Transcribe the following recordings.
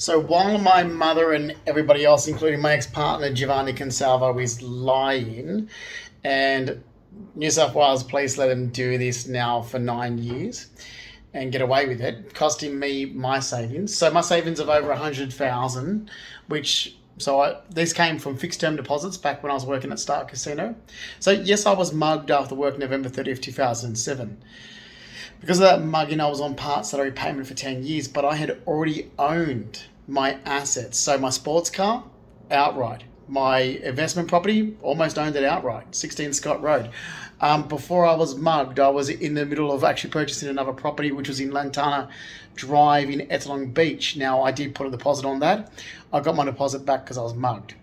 So while my mother and everybody else, including my ex-partner Giovanni Consalvo, is lying, and New South Wales police let him do this now for 9 years and get away with it, costing me my savings. So my savings of over 100,000, which this came from fixed term deposits back when I was working at Stark Casino. So yes, I was mugged after work November 30th, 2007. Because of that mugging, I was on part salary payment for 10 years, but I had already owned my assets. So my sports car, outright. My investment property, almost owned it outright, 16 Scott Road. Before I was mugged, I was in the middle of actually purchasing another property, which was in Lantana Drive in Ettalong Beach. Now, I did put a deposit on that. I got my deposit back because I was mugged.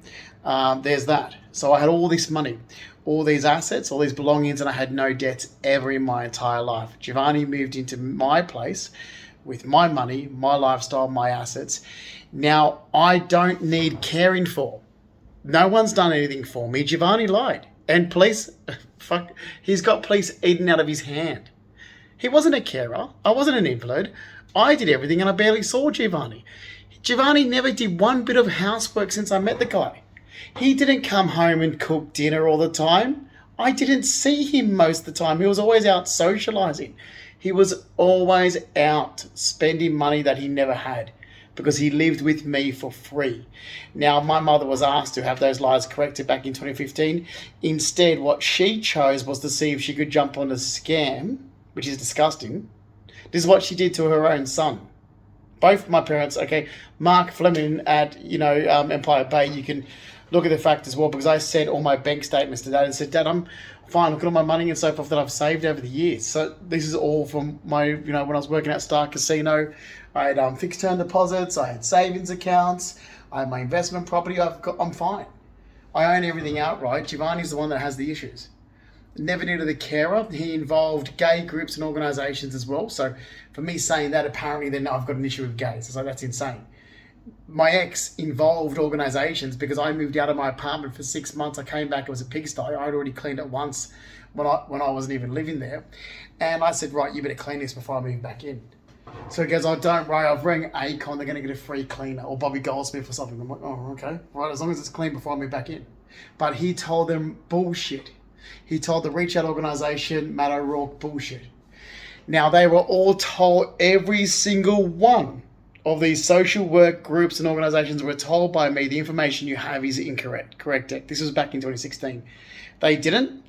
There's that. So I had all this money, all these assets, all these belongings, and I had no debts ever in my entire life. Giovanni moved into my place with my money, my lifestyle, my assets. Now, I don't need caring for. No one's done anything for me. Giovanni lied. And police, he's got police eating out of his hand. He wasn't a carer. I wasn't an invalid. I did everything and I barely saw Giovanni. Giovanni never did one bit of housework since I met the guy. He didn't come home and cook dinner all the time. I didn't see him most of the time. He was always out socializing. He was always out spending money that he never had because he lived with me for free. Now, my mother was asked to have those lies corrected back in 2015. Instead, what she chose was to see if she could jump on a scam, which is disgusting. This is what she did to her own son. Both my parents, okay, Mark Fleming at, Empire Bay, you can look at the fact as well, because I sent all my bank statements to Dad and said, Dad, I'm fine, look at all my money and so forth that I've saved over the years. So this is all from my, when I was working at Star Casino. I had fixed term deposits, I had savings accounts, I had my investment property, I'm fine. I own everything outright. Giovanni's the one that has the issues. Never needed a carer. He involved gay groups and organisations as well. So for me saying that, apparently then I've got an issue with gays. It's like, that's insane. My ex involved organisations because I moved out of my apartment for 6 months. I came back, it was a pigsty. I'd already cleaned it once when I wasn't even living there. And I said, right, you better clean this before I move back in. So he goes, oh, don't worry, I've rang Acon, they're going to get a free cleaner, or Bobby Goldsmith or something. I'm like, oh, okay, right, as long as it's clean before I move back in. But he told them bullshit. He told the Reach Out organisation, Matt O'Rourke, bullshit. Now, they were all told, every single one of these social work groups and organisations were told by me, the information you have is incorrect. Correct it. This was back in 2016. They didn't.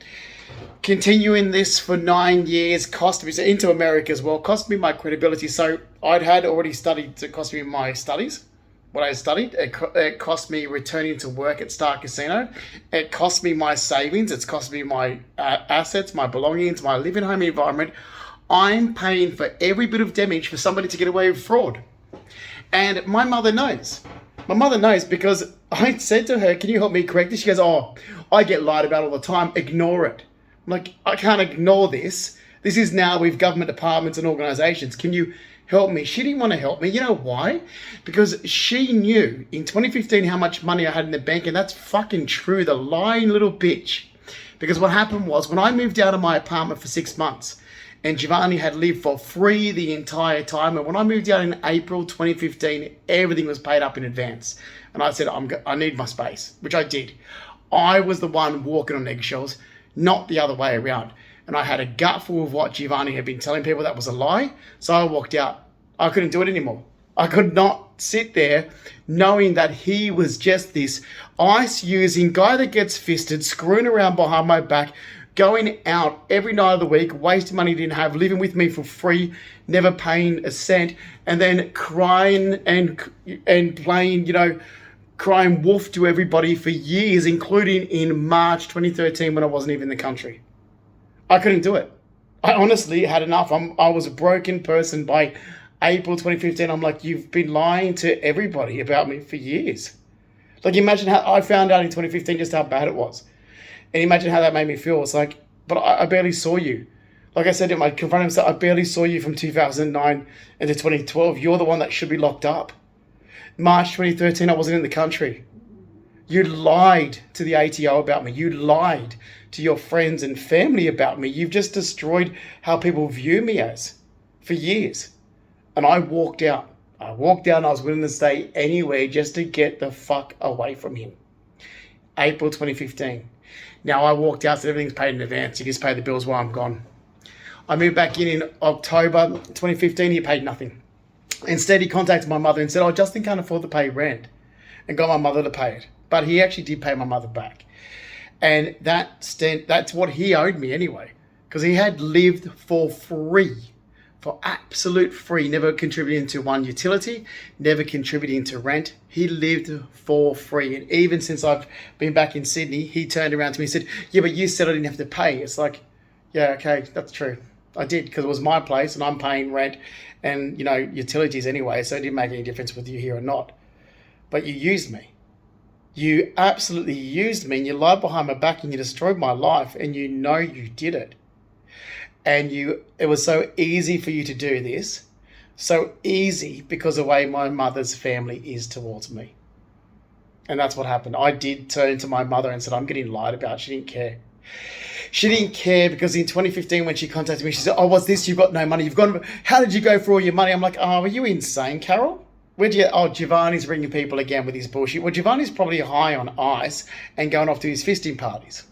Continuing this for 9 years cost me, so into America as well, cost me my credibility. So I'd had already studied, to cost me my studies, what I studied. It cost me returning to work at Star Casino. It cost me my savings. It's cost me my assets, my belongings, my living home environment. I'm paying for every bit of damage for somebody to get away with fraud. And my mother knows. My mother knows because I said to her, can you help me correct this? She goes, oh, I get lied about all the time. Ignore it. I'm like, I can't ignore this. This is now with government departments and organisations. Can you help me? She didn't want to help me. You know why? Because she knew in 2015 how much money I had in the bank, and that's fucking true. The lying little bitch. Because what happened was when I moved out of my apartment for 6 months, and Giovanni had lived for free the entire time. And when I moved out in April 2015, everything was paid up in advance. And I said, I need my space, which I did. I was the one walking on eggshells, not the other way around. And I had a gutful of what Giovanni had been telling people that was a lie. So I walked out. I couldn't do it anymore. I could not sit there knowing that he was just this ice-using guy that gets fisted, screwing around behind my back, going out every night of the week, wasting money he didn't have, living with me for free, never paying a cent, and then crying and playing, crying wolf to everybody for years, including in March 2013 when I wasn't even in the country. I couldn't do it. I honestly had enough. I was a broken person by April 2015. I'm like, you've been lying to everybody about me for years. Like, imagine how I found out in 2015 just how bad it was. And imagine how that made me feel. It's like, but I barely saw you. Like I said to him, I confronted him, I barely saw you from 2009 into 2012. You're the one that should be locked up. March 2013, I wasn't in the country. You lied to the ATO about me. You lied to your friends and family about me. You've just destroyed how people view me as for years. And I walked out. I walked out and I was willing to stay anywhere just to get the fuck away from him. April 2015. Now I walked out, so everything's paid in advance. You just pay the bills while I'm gone. I moved back in October 2015. He paid nothing. Instead, he contacted my mother and said, "Oh, Justin can't afford to pay rent," and got my mother to pay it. But he actually did pay my mother back. And that's what he owed me anyway, because he had lived for free, for absolute free, never contributing to one utility, never contributing to rent. He lived for free. And even since I've been back in Sydney, he turned around to me and said, "Yeah, but you said I didn't have to pay." It's like, yeah, okay, that's true. I did, because it was my place and I'm paying rent and, utilities anyway, so it didn't make any difference whether you're here or not. But you used me. You absolutely used me, and you lied behind my back and you destroyed my life, and you know you did it. And it was so easy for you to do this. So easy because of the way my mother's family is towards me. And that's what happened. I did turn to my mother and said, "I'm getting lied about." She didn't care. She didn't care because in 2015 when she contacted me, she said, "Oh, what's this? You've got no money. How did you go for all your money?" I'm like, "Oh, are you insane, Carol? Giovanni's ringing people again with his bullshit." Well, Giovanni's probably high on ice and going off to his fisting parties,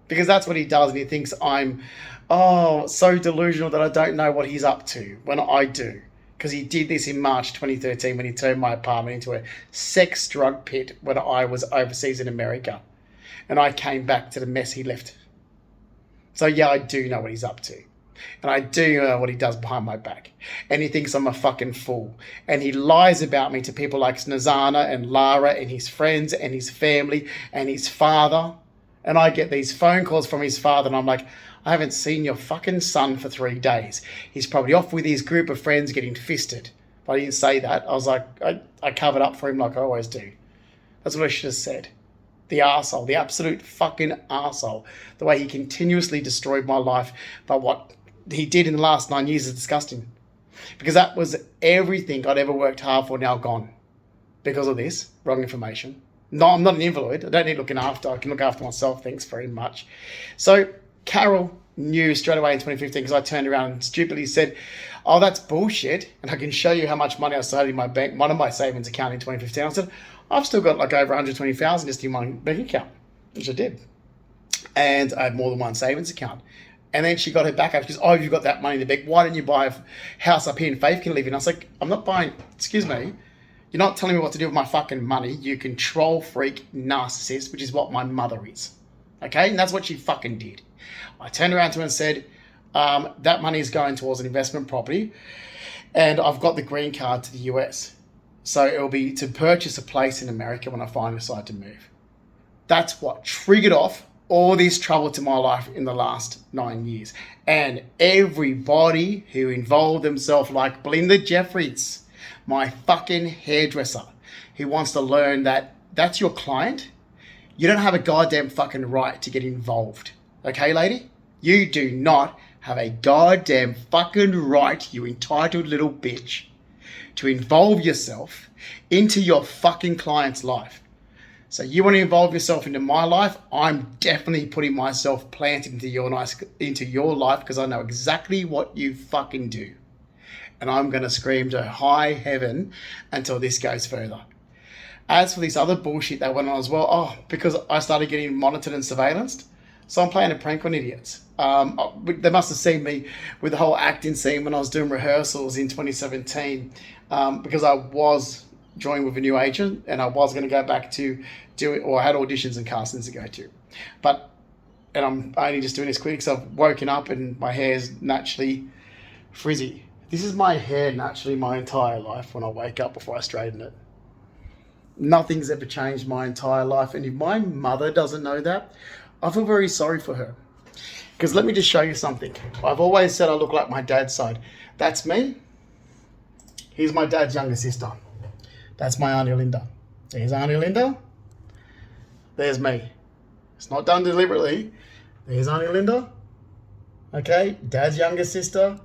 because that's what he does. And he thinks I'm, so delusional that I don't know what he's up to when I do. Because he did this in March 2013 when he turned my apartment into a sex drug pit when I was overseas in America. And I came back to the mess he left. So yeah, I do know what he's up to. And I do know what he does behind my back. And he thinks I'm a fucking fool. And he lies about me to people like Snezana and Lara and his friends and his family and his father. And I get these phone calls from his father and I'm like, "I haven't seen your fucking son for 3 days. He's probably off with his group of friends getting fisted." But I didn't say that. I was like, I covered up for him like I always do. That's what I should have said. The arsehole, the absolute fucking arsehole. The way he continuously destroyed my life. But what he did in the last 9 years is disgusting. Because that was everything I'd ever worked hard for, now gone. Because of this, wrong information. No, I'm not an invalid. I don't need looking after. I can look after myself, thanks very much. So Carol knew straight away in 2015 because I turned around and stupidly said, "Oh, that's bullshit. And I can show you how much money I still had in my bank, one of my savings account in 2015. I said, "I've still got like over 120,000 just in my bank account," which I did. And I had more than one savings account. And then she got her back up. She goes, "Oh, you've got that money in the bank. Why don't you buy a house up here and Faith can live in?" I was like, "I'm not buying, excuse me. You're not telling me what to do with my fucking money. You control freak narcissist," which is what my mother is. Okay? And that's what she fucking did. I turned around to her and said, "That money is going towards an investment property. And I've got the green card to the US. So it'll be to purchase a place in America when I finally decide to move." That's what triggered off all this trouble to my life in the last 9 years. And everybody who involved themselves, like Belinda Jeffries, my fucking hairdresser, who wants to learn that that's your client, you don't have a goddamn fucking right to get involved. Okay, lady? You do not have a goddamn fucking right, you entitled little bitch, to involve yourself into your fucking client's life. So you want to involve yourself into my life? I'm definitely putting myself planted into your life because I know exactly what you fucking do. And I'm going to scream to high heaven until this goes further. As for this other bullshit that went on as well, because I started getting monitored and surveillanced, so I'm playing a prank on idiots. They must have seen me with the whole acting scene when I was doing rehearsals in 2017, because I was joined with a new agent and I was going to go back to do it, or I had auditions and castings to go to. And I'm only just doing this quick because I've woken up and my hair's naturally frizzy. This is my hair naturally my entire life when I wake up before I straighten it. Nothing's ever changed my entire life. And if my mother doesn't know that, I feel very sorry for her. Because let me just show you something. I've always said I look like my dad's side. That's me. Here's my dad's younger sister. That's my Auntie Linda. There's Auntie Linda. There's me. It's not done deliberately. There's Auntie Linda. Okay, dad's younger sister.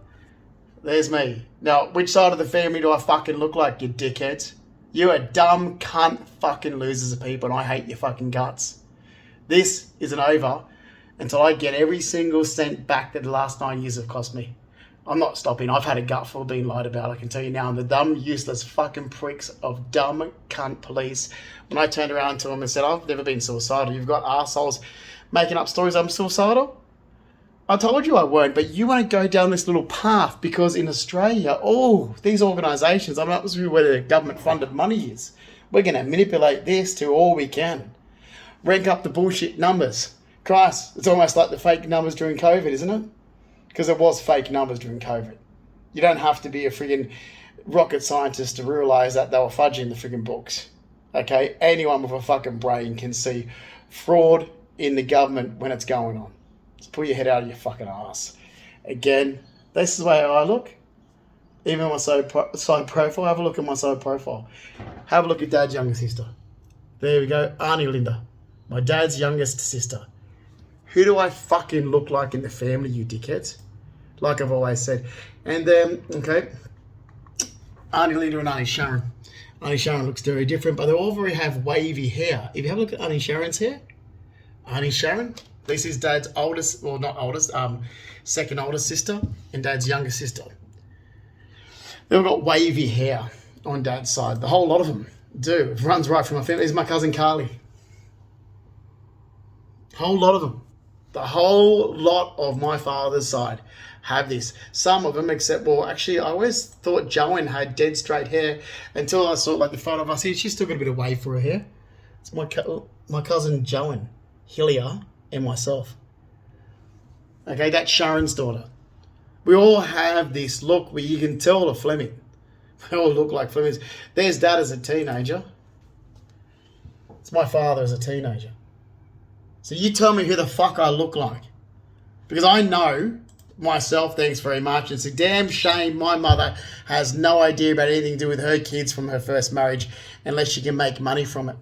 There's me. Now, which side of the family do I fucking look like, you dickheads? You are dumb cunt fucking losers of people and I hate your fucking guts. This isn't over until I get every single cent back that the last 9 years have cost me. I'm not stopping. I've had a gutful of being lied about, I can tell you now. And the dumb, useless fucking pricks of dumb cunt police, when I turned around to them and said, I've never been suicidal. You've got arseholes making up stories I'm suicidal. I told you I weren't, but you won't go down this little path because in Australia, these organisations, I'm not sure where the government-funded money is. We're going to manipulate this to all we can. Rank up the bullshit numbers. Christ, it's almost like the fake numbers during COVID, isn't it? Because it was fake numbers during COVID. You don't have to be a friggin' rocket scientist to realise that they were fudging the friggin' books. Okay? Anyone with a fucking brain can see fraud in the government when it's going on. Just pull your head out of your fucking ass. Again, this is the way I look. Even my side profile. Have a look at my side profile. Have a look at Dad's younger sister. There we go. Auntie Linda. My dad's youngest sister. Who do I fucking look like in the family, you dickheads? Like I've always said. And then, okay, Auntie Linda and Auntie Sharon. Auntie Sharon looks very different, but they all very have wavy hair. If you have a look at Auntie Sharon's hair, Auntie Sharon, this is Dad's oldest, well not oldest, second oldest sister and Dad's younger sister. They've all got wavy hair on Dad's side. The whole lot of them do. It runs right from my family. This is my cousin Carly. Whole lot of them. The whole lot of my father's side have this. Some of them, except, well, actually, I always thought Joanne had dead straight hair until I saw like the photo of us here. She's still got a bit of wave for her hair. It's my cousin Joanne, Hillier, and myself. Okay, that's Sharon's daughter. We all have this look where you can tell the Fleming. They all look like Flemings. There's Dad as a teenager. It's my father as a teenager. So you tell me who the fuck I look like. Because I know myself, thanks very much. It's a damn shame my mother has no idea about anything to do with her kids from her first marriage unless she can make money from it.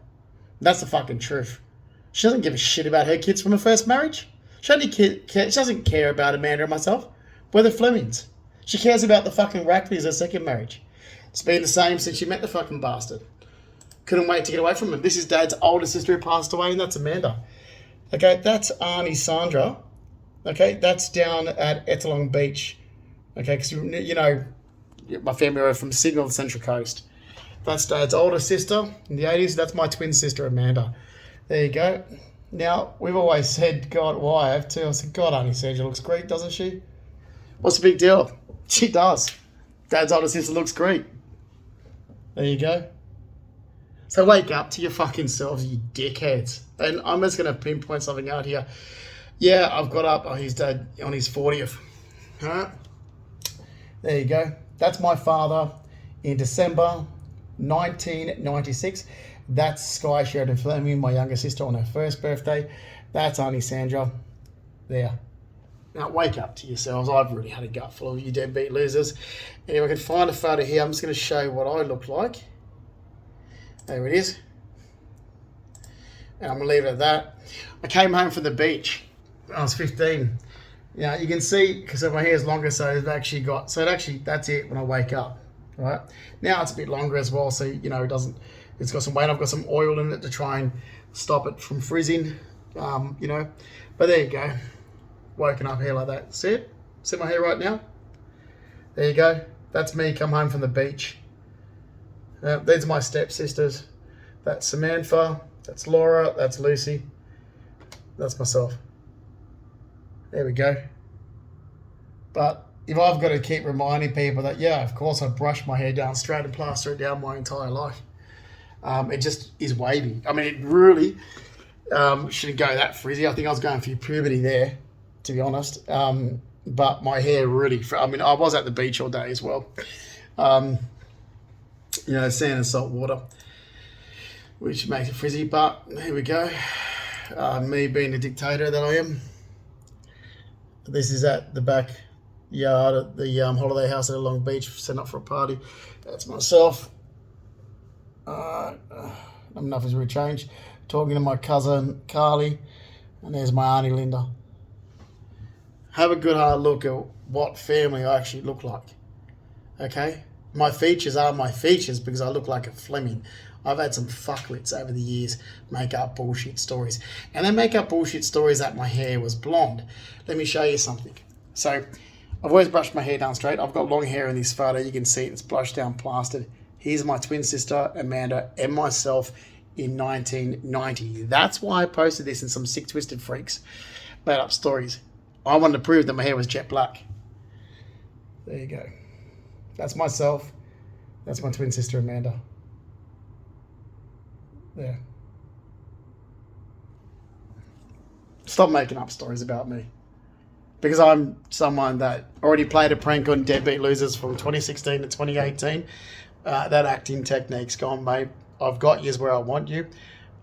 That's the fucking truth. She doesn't give a shit about her kids from her first marriage. She doesn't care about Amanda and myself. We're the Flemings. She cares about the fucking Rackleys, her second marriage. It's been the same since she met the fucking bastard. Couldn't wait to get away from him. This is Dad's older sister who passed away, and that's Amanda. Okay, that's Auntie Sandra. Okay, that's down at Ettalong Beach. Okay, because, you know, my family are from Sydney or the Central Coast. That's Dad's older sister in the 80s. That's my twin sister, Amanda. There you go. Now, we've always said, God, why? I have to. I said, God, Auntie Sandra looks great, doesn't she? What's the big deal? She does. Dad's older sister looks great. There you go. So wake up to your fucking selves, you dickheads. And I'm just going to pinpoint something out here. Yeah, I've got up his dad on his 40th. All right. There you go. That's my father in December 1996. That's Sky Sheridan Fleming, my younger sister, on her first birthday. That's Auntie Sandra. There. Now, wake up to yourselves. I've really had a gut full of you deadbeat losers. And if I can find a photo here, I'm just going to show you what I look like. There it is. And I'm going to leave it at that. I came home from the beach when I was 15. Now, you can see, because my hair is longer, so that's it when I wake up. Right? Now it's a bit longer as well, so, you know, it's got some weight. I've got some oil in it to try and stop it from frizzing, you know. But there you go. Woken up hair like that. See it? See my hair right now? There you go. That's me come home from the beach. These are my stepsisters. That's Samantha. That's Laura. That's Lucy. That's myself. There we go. But if I've got to keep reminding people that, yeah, of course I brush my hair down straight and plaster it down my entire life. It just is wavy. I mean, it really shouldn't go that frizzy. I think I was going through puberty there, to be honest. But my hair really, I mean, I was at the beach all day as well. You know, sand and salt water, which makes it frizzy. But here we go. Me being the dictator that I am. This is at the backyard at the holiday house at Long Beach, setting up for a party. That's myself. Nothing's really changed. Talking to my cousin Carly, and there's my auntie Linda. Have a good hard look at what family I actually look like. Okay? My features are my features because I look like a Fleming. I've had some fuckwits over the years make up bullshit stories. And they make up bullshit stories that my hair was blonde. Let me show you something. So, I've always brushed my hair down straight. I've got long hair in this photo. You can see it's brushed down, plastered. Here's my twin sister, Amanda, and myself in 1990. That's why I posted this in some sick, twisted freaks made up stories. I wanted to prove that my hair was jet black. There you go. That's myself. That's my twin sister, Amanda. There. Stop making up stories about me. Because I'm someone that already played a prank on Deadbeat Losers from 2016 to 2018. That acting technique's gone, mate. I've got you where I want you.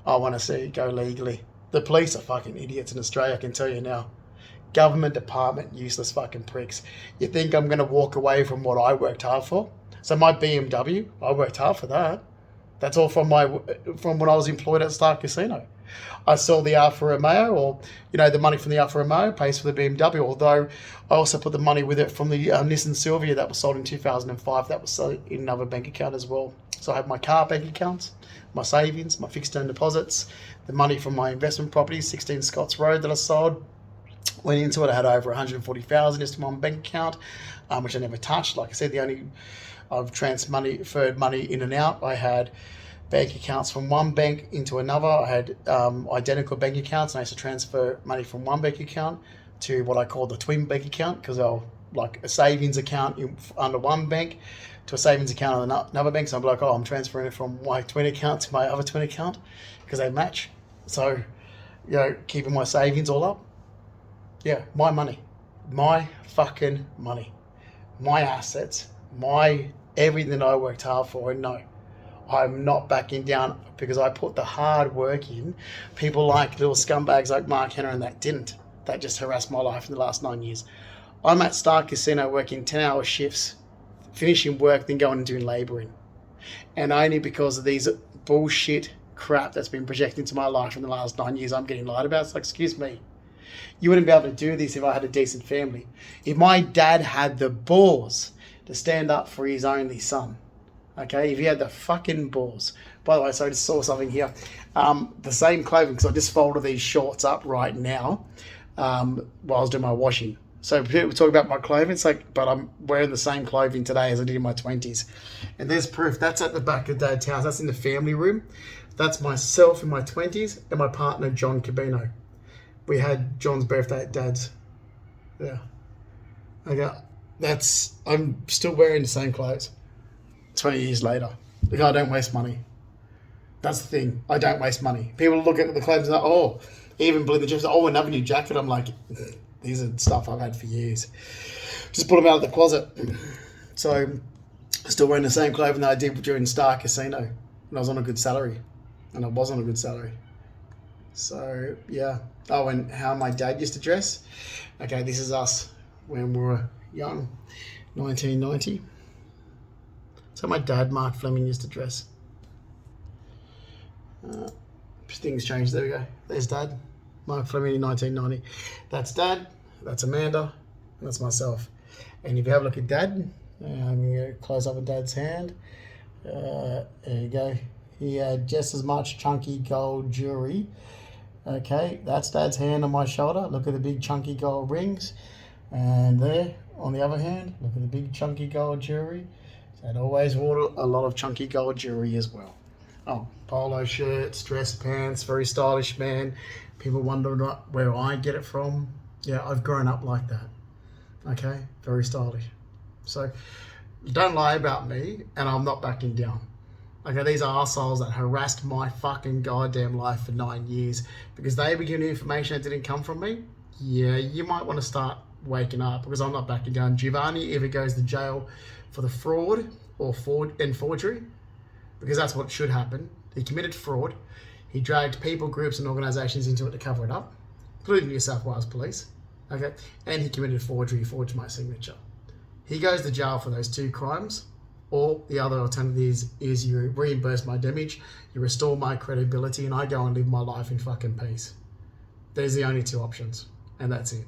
I want to see it go legally. The police are fucking idiots in Australia, I can tell you now. Government department, useless fucking pricks. You think I'm going to walk away from what I worked hard for? So my BMW, I worked hard for that. That's all from when I was employed at Star Casino. I sell the Alfa Romeo, or the money from the Alfa Romeo pays for the BMW. Although I also put the money with it from the Nissan Silvia that was sold in 2005. That was sold in another bank account as well. So I have my car bank accounts, my savings, my fixed term deposits, the money from my investment property, 16 Scotts Road that I sold. Went into it. I had over 140,000 just in my bank account, which I never touched. Like I said, I've transferred money in and out. I had bank accounts from one bank into another. I had identical bank accounts, and I used to transfer money from one bank account to what I call the twin bank account, because I'll like a savings account under one bank to a savings account on another bank. So I'm like, I'm transferring it from my twin account to my other twin account because they match. So, keeping my savings all up. Yeah, my money, my fucking money, my assets, my everything I worked hard for. And no, I'm not backing down because I put the hard work in. People like little scumbags like Mark Henry and that didn't. That just harassed my life in the last 9 years. I'm at Star Casino working 10-hour shifts, finishing work, then going and doing labouring. And only because of these bullshit crap that's been projected into my life in the last 9 years, I'm getting lied about. It's like, excuse me. You wouldn't be able to do this if I had a decent family. If my dad had the balls to stand up for his only son, okay? If he had the fucking balls. By the way, so I just saw something here. The same clothing, because I just folded these shorts up right now while I was doing my washing. So people talk about my clothing. It's like, but I'm wearing the same clothing today as I did in my 20s. And there's proof. That's at the back of Dad's house. That's in the family room. That's myself in my 20s and my partner, John Cabino. We had John's birthday at Dad's. Yeah. I'm still wearing the same clothes 20 years later. Like, I don't waste money. That's the thing. I don't waste money. People look at the clothes and like, even believe the chips, another new jacket. I'm like, these are stuff I've had for years. Just pull them out of the closet. So, still wearing the same clothing that I did during Star Casino. And I was on a good salary. So, yeah. Oh, and how my dad used to dress. Okay, this is us when we were young, 1990. So my dad, Mark Fleming, used to dress. Things changed. There we go. There's Dad, Mark Fleming in 1990. That's Dad, that's Amanda, and that's myself. And if you have a look at Dad, I'm going to close up with Dad's hand. There you go. He had just as much chunky gold jewelry. Okay, that's Dad's hand on my shoulder. Look at the big chunky gold rings. And there, on the other hand, look at the big chunky gold jewelry. So I'd always wore a lot of chunky gold jewelry as well. Oh, polo shirts, dress pants, very stylish man. People wonder where I get it from. Yeah, I've grown up like that. Okay, very stylish. So don't lie about me, and I'm not backing down. Okay, these are arseholes that harassed my fucking goddamn life for 9 years because they were giving information that didn't come from me. Yeah, you might want to start waking up because I'm not backing down. Giovanni either goes to jail for the fraud or forgery, because that's what should happen. He committed fraud. He dragged people, groups, and organisations into it to cover it up, including New South Wales Police. Okay, and he committed forgery. He forged my signature. He goes to jail for those 2 crimes. Or the other alternative is you reimburse my damage, you restore my credibility, and I go and live my life in fucking peace. There's the only 2 options, and that's it.